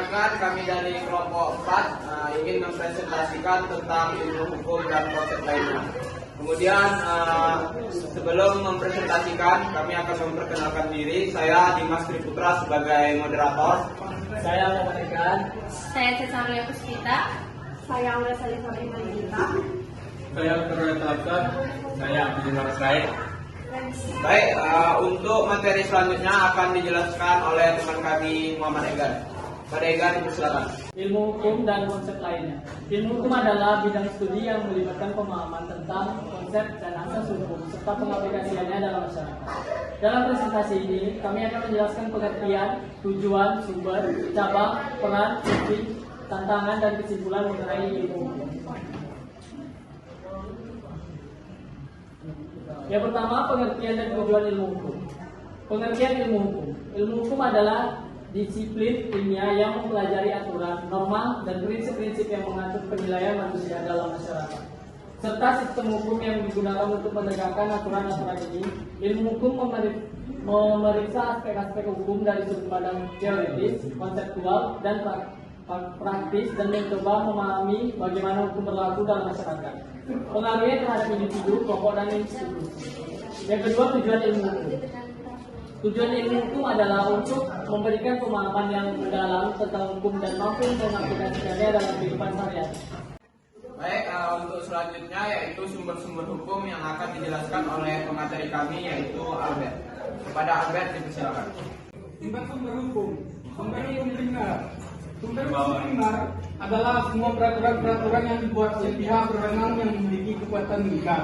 perkenalkan, kami dari kelompok 4 ingin mempresentasikan tentang ilmu hukum dan konsep lainnya. Kemudian sebelum mempresentasikan, kami akan memperkenalkan diri. Saya Dimas Triputra sebagai moderator. Saya Muhammad Egan. Saya Cesaria Puspita. Saya Aura Salifah Imanita. Saya Terus Talapsat. Saya Abdul Rasaid. Baik, untuk materi selanjutnya akan dijelaskan oleh teman kami Muhammad Egan. Pada Egan, silakan. Ilmu hukum dan konsep lainnya. Ilmu hukum adalah bidang studi yang melibatkan pemahaman tentang konsep dan asas hukum serta pengaplikasiannya dalam masyarakat. Dalam presentasi ini, kami akan menjelaskan pengertian, tujuan, sumber, cabang, peran, fungsi, tantangan, dan kesimpulan mengenai ilmu hukum. Yang pertama, pengertian dan tujuan ilmu hukum. Pengertian ilmu hukum. Ilmu hukum adalah disiplin ilmiah yang mempelajari aturan, norma, dan prinsip-prinsip yang mengatur penilaian manusia dalam masyarakat, serta sistem hukum yang digunakan untuk menegakkan aturan-aturan ini. Ilmu hukum memeriksa aspek-aspek hukum dari sudut pandang teoritis, konseptual, dan praktis, dan mencoba memahami bagaimana hukum berlaku dalam masyarakat, pengaruhnya terhadap individu, kelompok, dan institusi. Yang kedua, tujuan ilmu hukum. Tujuan ilmu hukum adalah untuk memberikan pemahaman yang mendalam tentang hukum dan mampu mengaplikasikannya dalam kehidupan sehari-hari. Baik, untuk selanjutnya yaitu sumber-sumber hukum yang akan dijelaskan oleh pemateri kami yaitu Albert. Kepada Albert, dipersilakan. Sumber hukum. Sumber hukum primer. Sumber hukum primer adalah semua peraturan-peraturan yang dibuat oleh pihak berwenang yang memiliki kekuatan mengikat.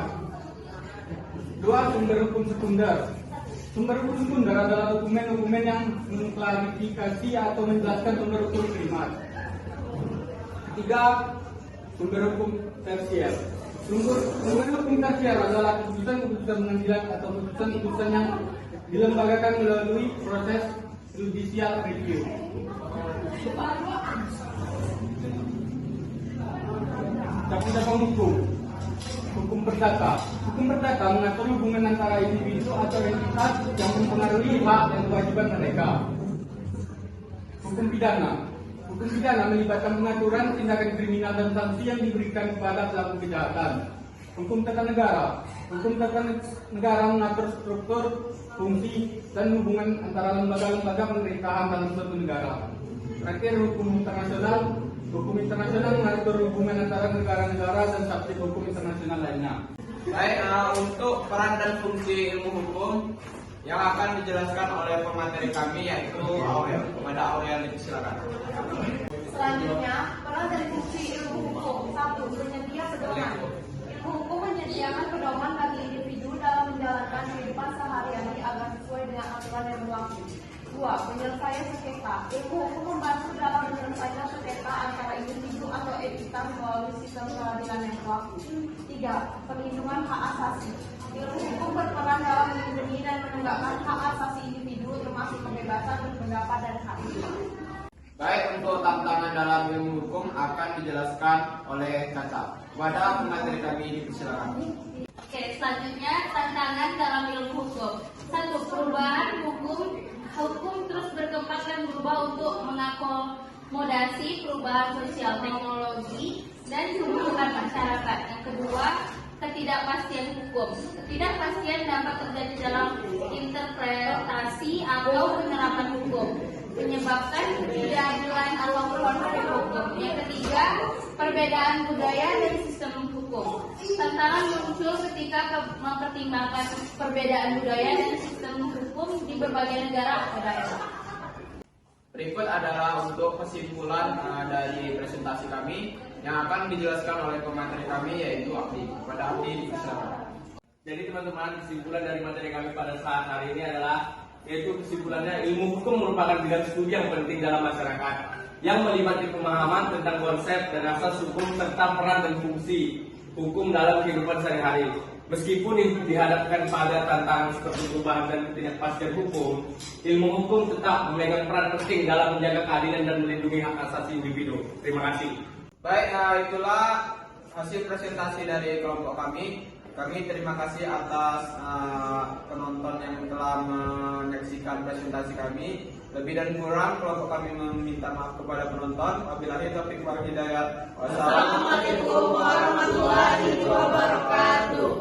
Dua, sumber hukum sekunder. Sumber hukum sekunder adalah dokumen-dokumen yang mengklarifikasi atau menjelaskan sumber hukum primer. Ketiga, sumber hukum tersier. Sumber hukum tersier adalah keputusan-keputusan pengadilan atau keputusan-keputusan yang dilembagakan melalui proses judicial review. Cabang hukum. Hukum perdata. Hukum perdata mengatur hubungan antara individu atau entitas yang mempengaruhi hak dan kewajiban mereka. Hukum pidana. Hukum pidana melibatkan pengaturan tindakan kriminal dan sanksi yang diberikan kepada pelaku kejahatan. Hukum tata negara. Hukum tata negara mengatur struktur, fungsi, dan hubungan antara lembaga-lembaga pemerintahan dalam suatu negara. Terakhir, hukum internasional. Hukum internasional mengatur hubungan antara negara-negara dan subjek hukum internasional lainnya. Baik, untuk peran dan fungsi ilmu hukum yang akan dijelaskan oleh pemateri kami yaitu Aurel. Kepada Aurel, dipersilakan. Selanjutnya, peran dari fungsi ilmu hukum. 1. Penyedia pedoman. Ilmu hukum menyediakan pedoman bagi individu dalam menjalankan kehidupan sehari-hari agar sesuai dengan aturan yang berlaku. 2. Penyelesaian sengketa. Ilmu hukum membantu dalam menyelesaikan sengketa antara individu atau entitas melalui sistem peradilan yang berlaku. 3. Perlindungan hak asasi. Ilmu hukum berperan dalam melindungi dan menegakkan hak asasi individu termasuk kebebasan berpendapat dan hak hidup. Baik, untuk tantangan dalam ilmu hukum akan dijelaskan oleh Caca. Kepada pemateri kami, dipersilakan. Oke, selanjutnya tantangan dalam ilmu hukum. 1. Perubahan hukum terus berkembang dan berubah untuk mengakomodasi perubahan sosial, teknologi, dan kebutuhan masyarakat. Yang kedua, ketidakpastian hukum. Ketidakpastian dapat terjadi dalam interpretasi atau penerapan hukum, menyebabkan ketidakadilan atau konflik hukum. Yang ketiga, perbedaan budaya dan sistem hukum. Tantangan muncul ketika mempertimbangkan perbedaan budaya dan sistem hukum di berbagai negara atau daerah. Berikut adalah untuk kesimpulan dari presentasi kami yang akan dijelaskan oleh pemateri kami yaitu Abdi. Kepada Abdi, dipersilakan. Jadi teman-teman, kesimpulan dari materi kami pada saat hari ini adalah yaitu kesimpulannya ilmu hukum merupakan bidang studi yang penting dalam masyarakat yang melibatkan pemahaman tentang konsep dan asas hukum serta peran dan fungsi hukum dalam kehidupan sehari-hari. Meskipun dihadapkan pada tantangan seperti perubahan dan ketidakpastian hukum, ilmu hukum tetap memegang peran penting dalam menjaga keadilan dan melindungi hak asasi individu. Terima kasih. Baik, itulah hasil presentasi dari kelompok kami. Kami terima kasih atas penonton yang telah menyaksikan presentasi kami. Lebih dan kurang kelompok kami meminta maaf kepada penonton. Wabillahi taufiq wal hidayah. Wassalamualaikum warahmatullahi wabarakatuh.